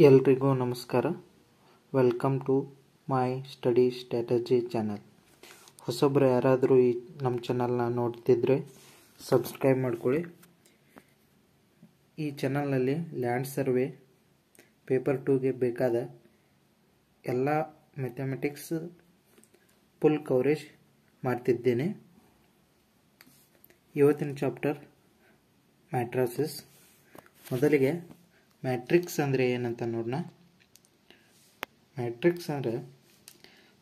ಎಲ್ರಿಗೂ ನಮಸ್ಕಾರ. Welcome to my study strategy channel. ಹೊಸೊಬ್ಬರು ಯಾರಾದರೂ ಈ ನಮ್ಮ ಚಾನಲ್ನ ನೋಡ್ತಿದ್ರೆ ಸಬ್ಸ್ಕ್ರೈಬ್ ಮಾಡ್ಕೊಳ್ಳಿ. ಈ ಚಾನಲ್ನಲ್ಲಿ ಲ್ಯಾಂಡ್ ಸರ್ವೆ ಪೇಪರ್ 2ಗೆ ಬೇಕಾದ ಎಲ್ಲ ಮ್ಯಾಥಮೆಟಿಕ್ಸ್ ಫುಲ್ ಕವರೇಜ್ ಮಾಡ್ತಿದ್ದೇನೆ. ಇವತ್ತಿನ ಚಾಪ್ಟರ್ ಮ್ಯಾಟ್ರಿಸಸ್. ಮೊದಲಿಗೆ ಮ್ಯಾಟ್ರಿಕ್ಸ್ ಅಂದರೆ ಏನಂತ ನೋಡೋಣ. ಮ್ಯಾಟ್ರಿಕ್ಸ್ ಅಂದರೆ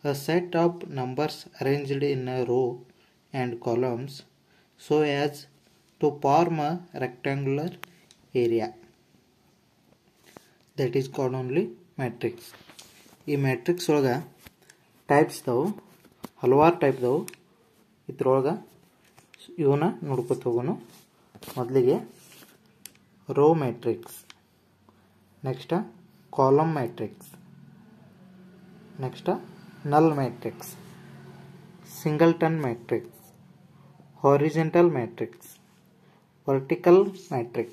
a set of numbers arranged in a row and columns so as to form a rectangular area. That is called only matrix. ಈ ಮ್ಯಾಟ್ರಿಕ್ಸ್ ಒಳಗೆ ಟೈಪ್ಸ್ ಇದಾವೆ, ಹಲವಾರು ಟೈಪ್ ಇದಾವೆ. ಇದ್ರೊಳಗೆ ಇವನ್ನ ನೋಡ್ಕೊತ ಹೋಗೋಣ. ಮೊದಲಿಗೆ row matrix, next column matrix, next null matrix, singleton matrix, horizontal matrix, vertical matrix,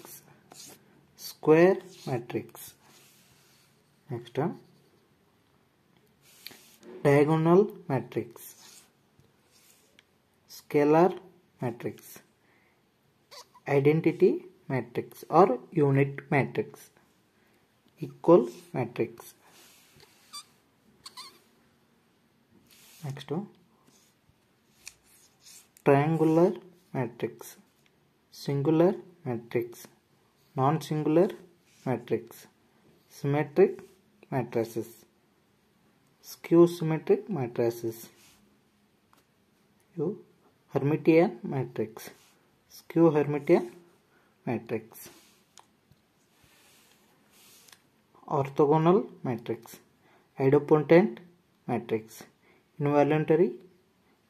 square matrix, next diagonal matrix, scalar matrix, identity matrix or unit matrix, equal matrix. Next, triangular matrix, singular matrix, non-singular matrix, symmetric matrices, skew symmetric matrices, Hermitian matrix, skew Hermitian matrix, orthogonal matrix, idempotent matrix, involuntary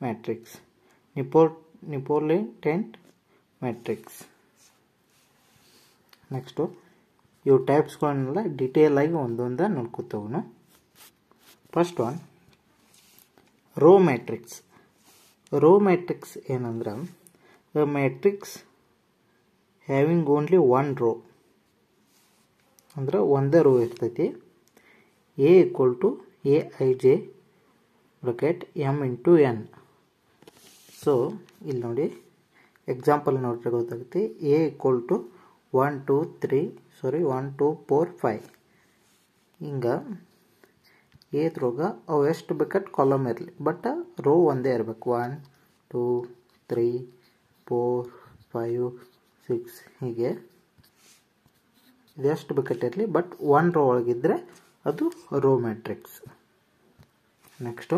matrix, Napolitan matrix. Next ಇವು ಟೈಪ್ಸ್ಗಳನ್ನೆಲ್ಲ detail ಆಗಿ ಒಂದೊಂದು ನೋಡ್ಕೊತವನು. First one row matrix. Row matrix ಏನಂದ್ರೆ matrix having only one row, ಅಂದ್ರೆ ಒಂದೇ row ಇರ್ತೈತಿ. A equal to A I J bracket M into N. So ಇಲ್ಲಿ ನೋಡಿ ಎಕ್ಸಾಂಪಲ್ ನೋಡ್ರೆ ಗೊತ್ತಾಗುತ್ತೆ. A equal to 1 2 4 5. ಹಿಂಗೆ ಎದ್ರೊಳಗ ಅವು ಎಷ್ಟು ಬೇಕಾದ ಕಾಲಮ್ ಇರಲಿ, ಬಟ್ ರೋ ಒಂದೇ ಇರಬೇಕು. 1 2 3 4 5 6 ಹೀಗೆ ಇದೆಷ್ಟು ಬೇಕಾಗಿರಲಿ, ಬಟ್ ಒನ್ ರೋ ಒಳಗಿದ್ರೆ ಅದು row matrix. Next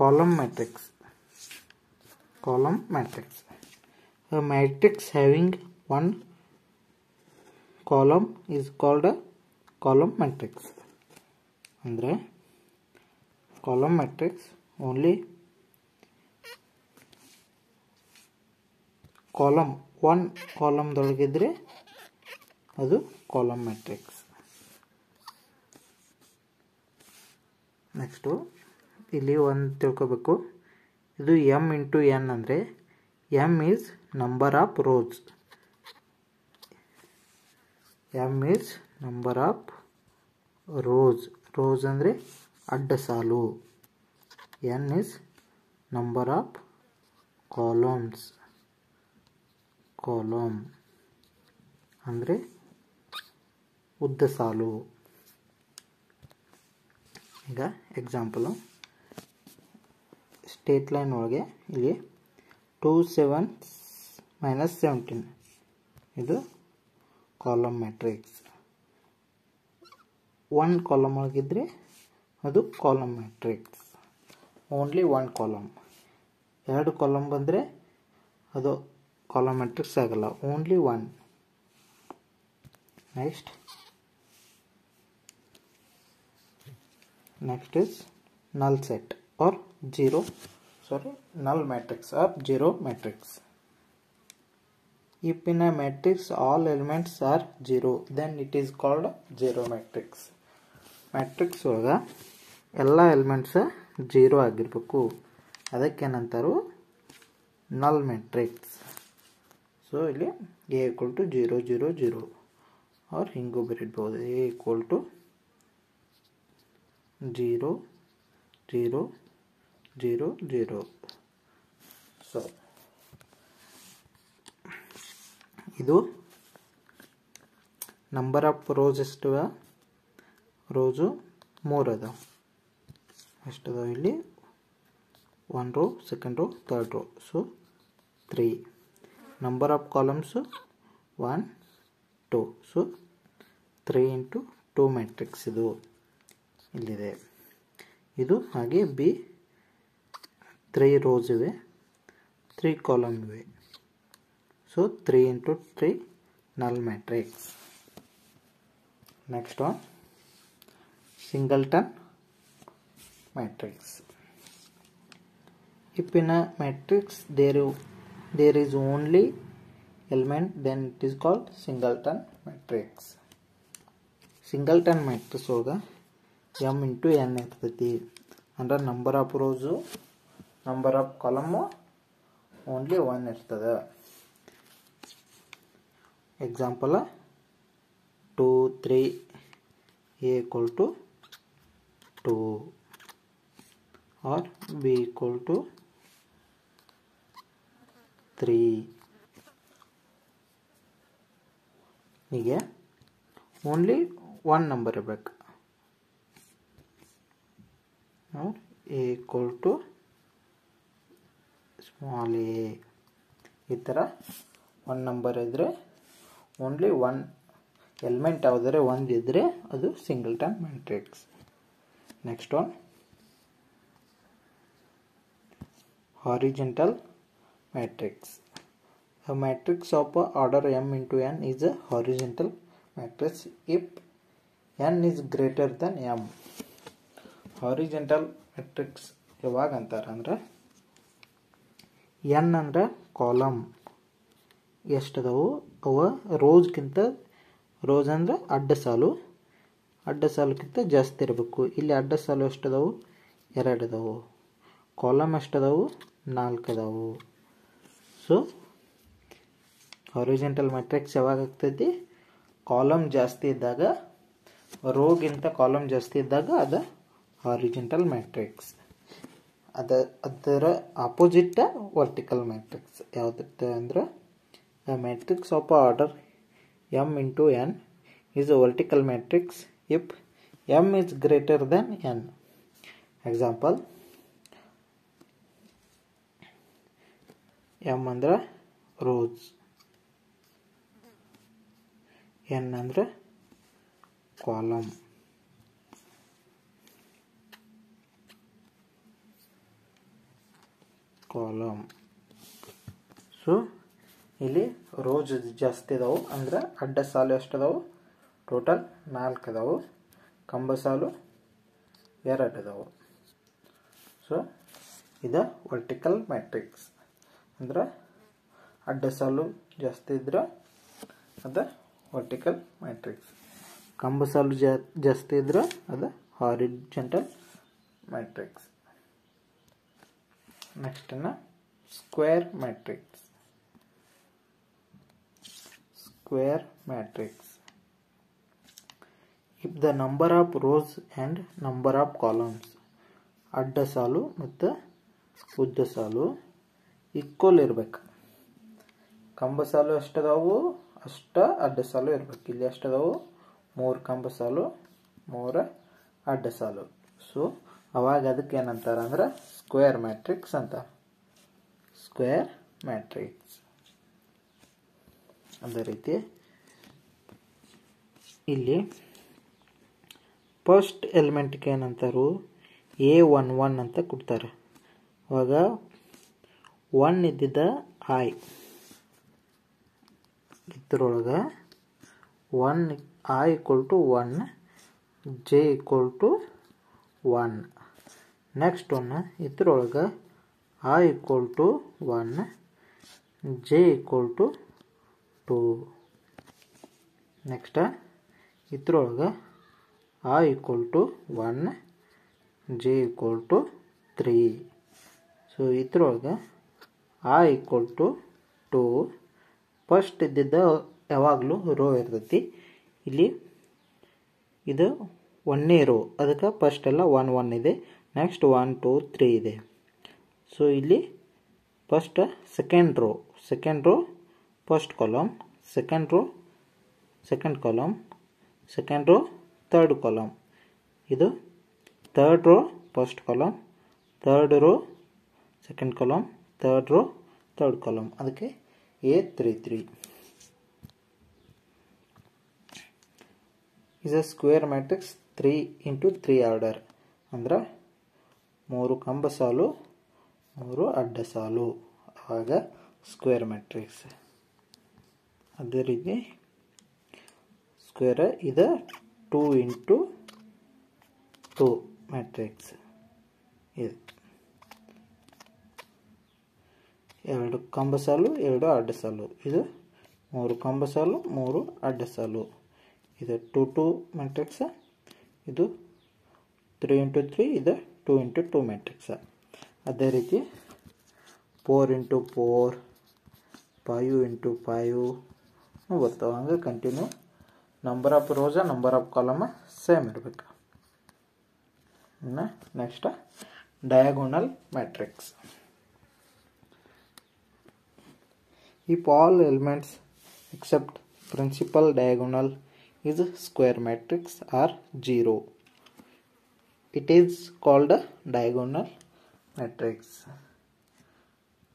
column matrix. Column matrix, a matrix having one column is called a column matrix. ಅಂದರೆ column matrix only column one ಕಾಲಮ್ದೊಳಗಿದ್ರೆ ಅದು ಕಾಲಮ್ ಮ್ಯಾಟ್ರಿಕ್ಸ್. ನೆಕ್ಸ್ಟು ಇಲ್ಲಿ ಒಂದು ತಿಳ್ಕೊಬೇಕು. ಇದು ಎಮ್ ಇಂಟು ಎನ್ ಅಂದರೆ M is number of rows. M is number of rows. Rows ಅಂದರೆ ಅಡ್ಡ ಸಾಲು. N is number of columns. Column ಅಂದರೆ ಉದ್ದ ಸಾಲು. ಈಗ ಎಕ್ಸಾಂಪಲು ಸ್ಟೇಟ್ ಲೈನ್ ಒಳಗೆ ಇಲ್ಲಿ 2 7 - 17 ಇದು ಕಾಲಮ್ ಮ್ಯಾಟ್ರಿಕ್ಸ್. ಒನ್ ಕಾಲಮ್ ಒಳಗಿದ್ರೆ ಅದು column matrix, only one column. ಎರಡು ಕಾಲಮ್ ಬಂದರೆ ಅದು ಕಾಲಮ್ ಮ್ಯಾಟ್ರಿಕ್ಸ್ ಆಗಲ್ಲ, only one. next is null set or null matrix or zero matrix. If in a matrix all elements are 0, then it is called zero matrix. matrix ಒಳಗ ಎಲ್ಲ elements 0 ಆಗಿರಬೇಕು, ಅದಕ್ಕೇನಂತಾರು null matrix. So ಇಲ್ಲಿ a equal to 0 0 0, or ಹಿಂಗೂ ಬರೀಬಹುದು A equal to 0 0 0 0. So ಇದು number of rows ಎಷ್ಟು rows 3 ಅದಾವ. ಎಷ್ಟು ಅದಾವ ಇಲ್ಲಿ 1 row, second row, third row. So 3. Number of columns 1 2. So 3 into 2 matrix ಇದು ಇಲ್ಲಿದೆ. ಇದು ಹಾಗೆ ಬಿ 3 ರೋಸ್ ಇವೆ, 3 ಕಾಲಮ್ ಇವೆ. So 3 into 3 null matrix. Next one, singleton matrix. If in a matrix there is only element, then it is called singleton matrix. Singleton matrix ಒಳಗ m into n ಇರ್ತೈತಿ. ಅಂದ್ರೆ number of rose, number of column only 1 ಇರ್ತದೆ. Example 2 3 a equal to 2 or b equal to 3. ಹೀಗೆ only 1 number ಇರಬೇಕು. a equal to small a. ಈ ಥರ 1 number ಇದ್ದರೆ only 1 element ಯಾವುದಾದ್ರೆ 1 ಇದ್ದರೆ ಅದು singleton matrix. Next one, horizontal matrix. A matrix of order m into n is a horizontal matrix if n is greater than m. Horizontal matrix ಯಾವಾಗ ಅಂತಾರೆ ಅಂದ್ರೆ n ಅಂದ್ರೆ column ಎಷ್ಟದವು ಅವ ರೋಸ್ಗಿಂತ, ರೋಸ್ ಅಂದ್ರೆ ಅಡ್ಡ ಸಾಲು, ಅಡ್ಡ ಸಾಲಕ್ಕಿಂತ ಜಾಸ್ತಿ ಇರಬೇಕು. ಇಲ್ಲಿ ಅಡ್ಡ ಸಾಲು ಎಷ್ಟದವು 2 ಅದಾವು, ಕಾಲಮ್ ಎಷ್ಟದವು 4 ಅದಾವು. ಸೊ ಹಾರಿಜಾಂಟಲ್ ಮ್ಯಾಟ್ರಿಕ್ಸ್ ಯಾವಾಗ ಆಗ್ತೈತಿ, ಕಾಲಮ್ ಜಾಸ್ತಿ ಇದ್ದಾಗ, ರೋಗಿಂತ ಕಾಲಮ್ ಜಾಸ್ತಿ ಇದ್ದಾಗ ಅದು ಹಾರಿಜಾಂಟಲ್ ಮ್ಯಾಟ್ರಿಕ್ಸ್. ಅದರ ಆಪೋಸಿಟ್ ವರ್ಟಿಕಲ್ ಮ್ಯಾಟ್ರಿಕ್ಸ್ ಯಾವುದಿರ್ತದೆ ಅಂದ್ರೆ a matrix of order m into n is a vertical matrix if m is greater than n. Example, m ಅಂದ್ರೆ rows, n ಅಂದ್ರೆ column. ಸೊ ಇಲ್ಲಿ ರೋಸ್ ಜಾಸ್ತಿ ಅದಾವು ಅಂದ್ರೆ ಅಡ್ಡ ಸಾಲು ಎಷ್ಟು ಅದಾವು, ಟೋಟಲ್ 4 ಅದಾವು, ಕಂಬ ಸಾಲು 2 ಅದಾವು. ಸೊ ಇದು ವರ್ಟಿಕಲ್ ಮ್ಯಾಟ್ರಿಕ್ಸ್ ಅಂದ್ರೆ ಅಡ್ಡ ಸಾಲು ಜಾಸ್ತಿ ಇದ್ರೆ ಅದು ವರ್ಟಿಕಲ್ ಮ್ಯಾಟ್ರಿಕ್ಸ್, ಕಂಬ ಸಾಲು ಜಾಸ್ತಿ ಇದ್ರೆ ಅದು horizontal matrix. Next square matrix. Square matrix. If the number of rows and number of columns, ಅಡ್ಡ ಸಾಲು ಮತ್ತು ಉದ್ದ ಸಾಲು ಈಕ್ವಲ್ ಇರಬೇಕು. ಕಂಬ ಸಾಲು ಎಷ್ಟದಾವು ಅಷ್ಟ ಅಡ್ಡ ಸಾಲು ಇರಬೇಕು. ಇಲ್ಲಿ ಎಷ್ಟದಾವು 3 ಕಂಬ ಸಾಲು 3 ಅಡ್ಡ ಸಾಲು. ಸೊ ಅವಾಗ ಅದಕ್ಕೆ ಏನಂತಾರೆ ಅಂದ್ರೆ ಸ್ಕ್ವೇರ್ ಮ್ಯಾಟ್ರಿಕ್ಸ್ ಅಂತ. ಸ್ಕ್ವೇರ್ ಮ್ಯಾಟ್ರಿಕ್ಸ್ ಅದೇ ರೀತಿ ಇಲ್ಲಿ ಫಸ್ಟ್ ಎಲಿಮೆಂಟ್ಗೆ ಏನಂತಾರು A11 ಅಂತ ಕೊಡ್ತಾರೆ. ಅವಾಗ 1 ಇದ್ದಿದ್ದ I ಇದ್ರೊಳಗೆ 1 I equal to 1, J equal to 1. Next one ಇದ್ರೊಳಗೆ I equal to 1, J equal to 2. Next ಇದ್ರೊಳಗೆ I equal to 1, J equal to 3. So ಇದ್ರೊಳಗೆ I equal to 2. ಫಸ್ಟ್ ಇದ್ದಿದ್ದ ಯಾವಾಗಲೂ ರೋ ಇರ್ತೈತಿ. ಇಲ್ಲಿ ಇದು ಒಂದನೇ ರೋ, ಅದಕ್ಕೆ ಫಸ್ಟ್ ಎಲ್ಲ 1 1 ಇದೆ, ನೆಕ್ಸ್ಟ್ 1 2 3 ಇದೆ. ಸೊ ಇಲ್ಲಿ first second row first column, second row second column, second row third column, ಇದು third row first column, third row second column, third row third column, ಅದಕ್ಕೆ A33 is a square matrix 3 into 3 order. ಅಂದ್ರೆ 3 ಕಂಬ ಸಾಲು 3 ಅಡ್ಡ ಸಾಲು, ಆಗ square matrix. ಅದೇ ರೀತಿ ಸ್ಕ್ವೇರ್ ಇದು 2 into 2 ಮ್ಯಾಟ್ರಿಕ್ಸ್. ಇದು 2 ಕಂಬ ಸಾಲು 2 ಅಡ್ಡ ಸಾಲು, ಇದು 3 ಕಂಬ ಸಾಲು 3 ಅಡ್ಡ ಸಾಲು, ಇದು 2 2 ಮ್ಯಾಟ್ರಿಕ್ಸ್, ಇದು 3 into 3, ಇದು 2 into 2 ಮ್ಯಾಟ್ರಿಕ್ಸ್. ಅದೇ ರೀತಿ 4 into 4, 5 into 5 ಬರ್ತಾವೆ. ಹಂಗೆ continue number of rows number of column same ಇರಬೇಕು. Next diagonal matrix. If all elements except principal diagonal is square matrix are 0, it is called a diagonal matrix.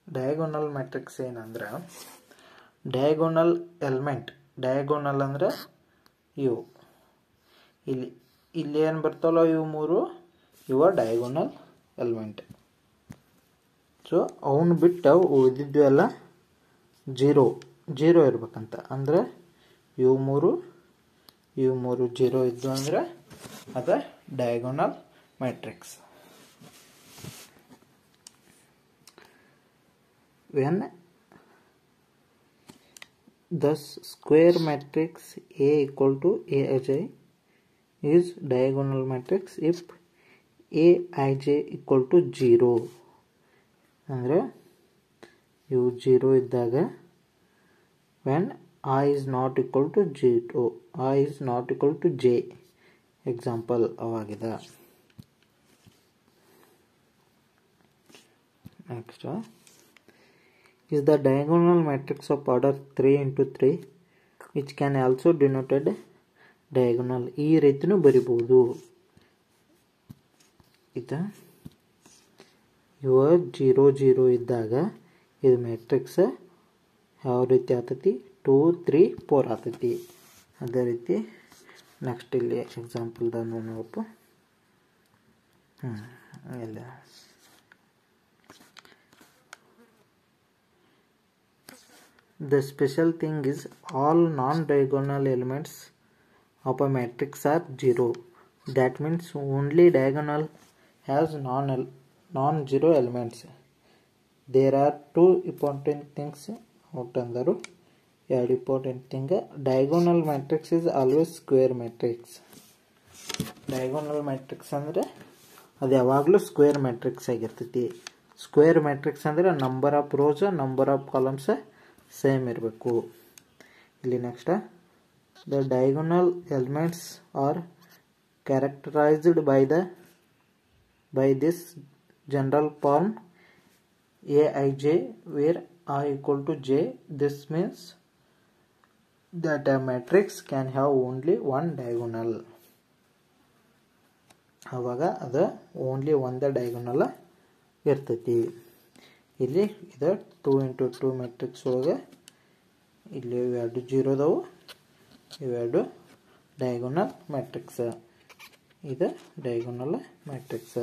Diagonal matrix ಏನಂದ್ರೆ diagonal element, diagonal ಅಂದ್ರೆ ಇವು ಇಲ್ಲಿ ಏನು ಬರ್ತಾವಲ್ಲ ಇವು ಮೂರು, ಇವ ಡಯಾಗೋನಲ್ ಎಲಿಮೆಂಟ್. ಸೊ ಅವನು ಬಿಟ್ಟು ಉಳಿದಿದ್ದು ಎಲ್ಲ ಜೀರೋ ಇರ್ಬೇಕಂತ. ಅಂದರೆ ಇವು ಮೂರು 0 ಇದ್ದು ಅಂದರೆ ಅದು diagonal matrix. when thus square matrix A equal to Aij is diagonal matrix if Aij equal to 0. ಅಂದರೆ ಇವು 0 ಇದ್ದಾಗ when I is not equal to 0, I is not equal to J example ಅವಾಗಿದೆ. Next is the diagonal matrix of order 3 into 3 which can also denoted diagonal. ಈ ರೀತಿನೂ ಬರಿಬಹುದು. ಇದು ಇವ 0 0 ಇದ್ದಾಗ ಇದು matrix ಯಾವ ರೀತಿ ಆಗ್ತೈತಿ, 2 3 4 ಆಗ್ತೈತಿ. ಅದೇ ರೀತಿ ನೆಕ್ಸ್ಟ್ ಇಲ್ಲಿ ಎಕ್ಸಾಂಪಲ್ದಾಗ ನೋಡಪ್ಪ. ಇಲ್ಲ the special thing is all non-diagonal elements of a matrix are 0. That means only diagonal has non-zero elements. There are two important things out andaru. ಎರಡು important thing, diagonal matrix is always square matrix. Diagonal matrix ಅಂದರೆ ಅದು ಯಾವಾಗಲೂ square matrix ಆಗಿರ್ತೈತಿ. Square matrix ಅಂದರೆ number of rose number of columns same ಇರಬೇಕು. ಇಲ್ಲಿ next the diagonal elements are characterised by this general form Aij where I equal to J. This means that a matrix can have only one diagonal. ಆವಾಗ ಅದು only ಒಂದು diagonal ಇರ್ತೈತಿ. ಇಲ್ಲಿ ಇದು 2 into 2 matrix ಒಳಗೆ ಇಲ್ಲಿ ಇವೆರಡು 0 ಅದಾವು, ಇವೆರಡು ಡಯಾಗೋನಲ್ ಮ್ಯಾಟ್ರಿಕ್ಸ್. ಇದು ಡಯಾಗೋನಲ್ ಮ್ಯಾಟ್ರಿಕ್ಸ್.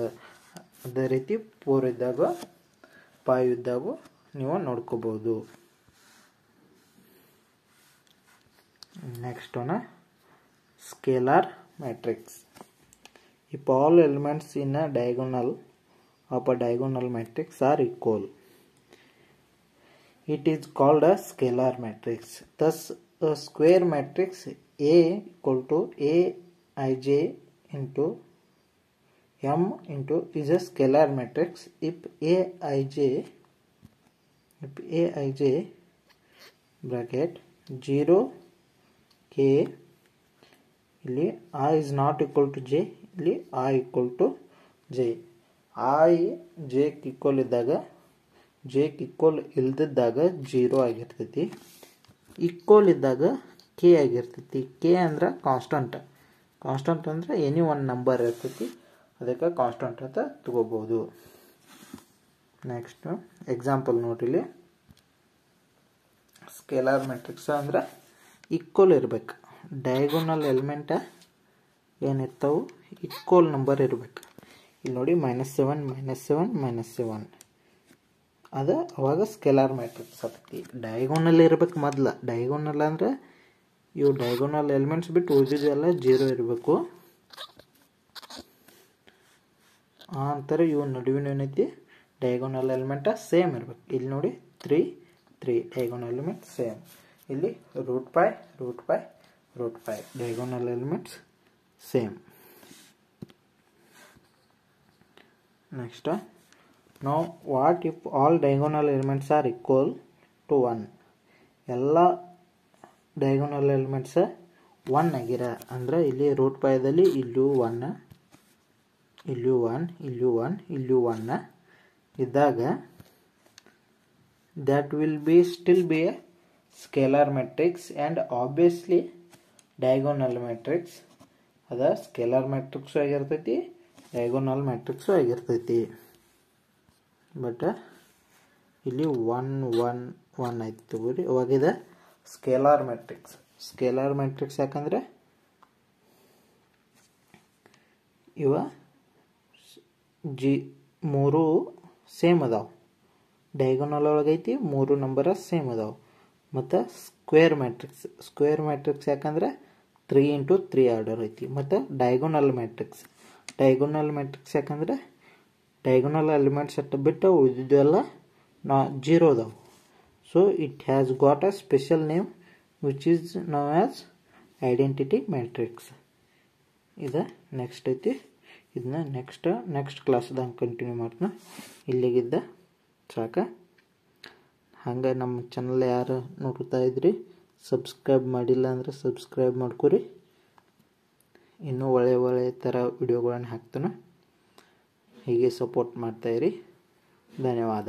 ಅದೇ ರೀತಿ 4 ಇದ್ದಾಗ 5 ಇದ್ದಾಗ ನೀವು ನೋಡ್ಕೋಬಹುದು. Next one scalar matrix. if all elements in a diagonal of a diagonal matrix are equal, it is called a scalar matrix. Thus a square matrix A equal to Aij into M into is a scalar matrix if Aij bracket 0 k ಇಲ್ಲಿ I is not equal to j, ಇಲ್ಲಿ I equal to j. I j equal ಇದ್ದಾಗ j equal ಇಲ್ದಿದ್ದಾಗ 0 ಆಗಿರ್ತೈತಿ, equal ಇದ್ದಾಗ k ಆಗಿರ್ತೈತಿ. k ಅಂದ್ರೆ constant, constant ಅಂದ್ರೆ any one number ಇರ್ತೈತಿ, ಅದಕ್ಕೆ ಕಾನ್ಸ್ಟಂಟ್ ಅಂತ ತಗೋಬಹುದು. ನೆಕ್ಸ್ಟ್ ಎಕ್ಸಾಂಪಲ್ ನೋಡ್ರಿ, ಸ್ಕೇಲಾರ್ ಮ್ಯಾಟ್ರಿಕ್ಸ್ ಅಂದ್ರೆ ಈಕ್ವಲ್ ಇರ್ಬೇಕು, ಡಯಾಗೋನಲ್ ಎಲಿಮೆಂಟ್ ಏನಿರ್ತಾವೆ ಈಕ್ವಲ್ ನಂಬರ್ ಇರ್ಬೇಕು. ಇಲ್ಲಿ ನೋಡಿ -7 -7 -7 ಅದು ಅವಾಗ ಸ್ಕೇಲಾರ್ ಮ್ಯಾಟ್ರಿಕ್ಸ್ ಆಗ್ತೈತಿ. ಡಯಾಗೋನಲ್ ಇರ್ಬೇಕು ಮೊದಲು, ಡಯಾಗೋನಲ್ ಅಂದ್ರೆ ಇವು ಡಯಾಗೋನಲ್ ಎಲಿಮೆಂಟ್ಸ್ ಬಿಟ್ಟು ಉಳಿದಿದ್ದೆಲ್ಲ 0 ಇರಬೇಕು. ಆ ಅಂತಾರೆ ಇವು ನಡುವಿನ ಏನೈತಿ ಡಯಾಗೋನಲ್ ಎಲಿಮೆಂಟ್ ಸೇಮ್ ಇರ್ಬೇಕು. ಇಲ್ಲಿ ನೋಡಿ 3 3 ಡಯಾಗೋನಲ್ ಎಲಿಮೆಂಟ್ ಸೇಮ್. ಇಲ್ಲಿ √π diagonal elements same. Next now what if all diagonal elements are equal to 1? ಎಲ್ಲ ಡಯಾಗೋನಲ್ ಎಲಿಮೆಂಟ್ಸ್ 1 ಆಗಿರ ಅಂದ್ರೆ ಇಲ್ಲಿ √πದಲ್ಲಿ ಇಲ್ಲೂ 1 ಇಲ್ಲೂ 1 ಇಲ್ಲೂ 1 ಇಲ್ಲೂ 1 ಇದ್ದಾಗ that will be still be a scalar matrix and obviously diagonal matrix. ಅದ ಸ್ಕೇಲಾರ್ ಮ್ಯಾಟ್ರಿಕ್ಸ್ ಆಗಿರ್ತೈತಿ, ಡಯಾಗೋನಲ್ ಮ್ಯಾಟ್ರಿಕ್ಸ್ ಆಗಿರ್ತೈತಿ. ಬಟ್ ಇಲ್ಲಿ 1 1 1 ಆಯ್ತು ತಗೋರಿ, ಅವಾಗ ಇದು ಸ್ಕೇಲಾರ್ ಮ್ಯಾಟ್ರಿಕ್ಸ್. ಸ್ಕೇಲಾರ್ ಮ್ಯಾಟ್ರಿಕ್ಸ್ ಯಾಕಂದ್ರೆ ಇವ ಮೂರು ಸೇಮ್ ಅದಾವ, ಡಯಾಗೋನಲ್ ಒಳಗೈತಿ 3 ನಂಬರ್ ಸೇಮ್ ಅದಾವ. ಮತ್ತು ಸ್ಕ್ವೇರ್ ಮ್ಯಾಟ್ರಿಕ್ಸ್ ಯಾಕಂದ್ರೆ 3 × 3 ಆರ್ಡರ್ ಐತಿ. ಮತ್ತು ಡಯಾಗೋನಲ್ ಮ್ಯಾಟ್ರಿಕ್ಸ್ ಯಾಕಂದ್ರೆ ಡಯಾಗೋನಲ್ ಎಲಿಮೆಂಟ್ಸ್ ಅಟ್ಟು ಬಿಟ್ಟು ಉಳಿದಿದ್ದೆಲ್ಲ 0 ಅದಾವ. So it has got a special name which is now as identity matrix. ಇದು ನೆಕ್ಸ್ಟ್ ಐತಿ, ಇದನ್ನ ನೆಕ್ಸ್ಟ್ ಕ್ಲಾಸ್ದಾಗ ಕಂಟಿನ್ಯೂ ಮಾಡ್ತೀನಿ. ಇಲ್ಲಿಗಿದ್ದ ಸಾಕ. ಹಂಗೆ ನಮ್ಮ ಚಾನಲ್ ಯಾರು ನೋಡ್ತಾ ಇದ್ರಿ ಸಬ್ಸ್ಕ್ರೈಬ್ ಮಾಡಿಲ್ಲ ಅಂದರೆ ಸಬ್ಸ್ಕ್ರೈಬ್ ಮಾಡ್ಕೊರಿ. ಇನ್ನೂ ಒಳ್ಳೆಯ ಥರ ವಿಡಿಯೋಗಳನ್ನು ಹಾಕ್ತಾನೆ, ಹೀಗೆ ಸಪೋರ್ಟ್ ಮಾಡ್ತಾಯಿರಿ. ಧನ್ಯವಾದ.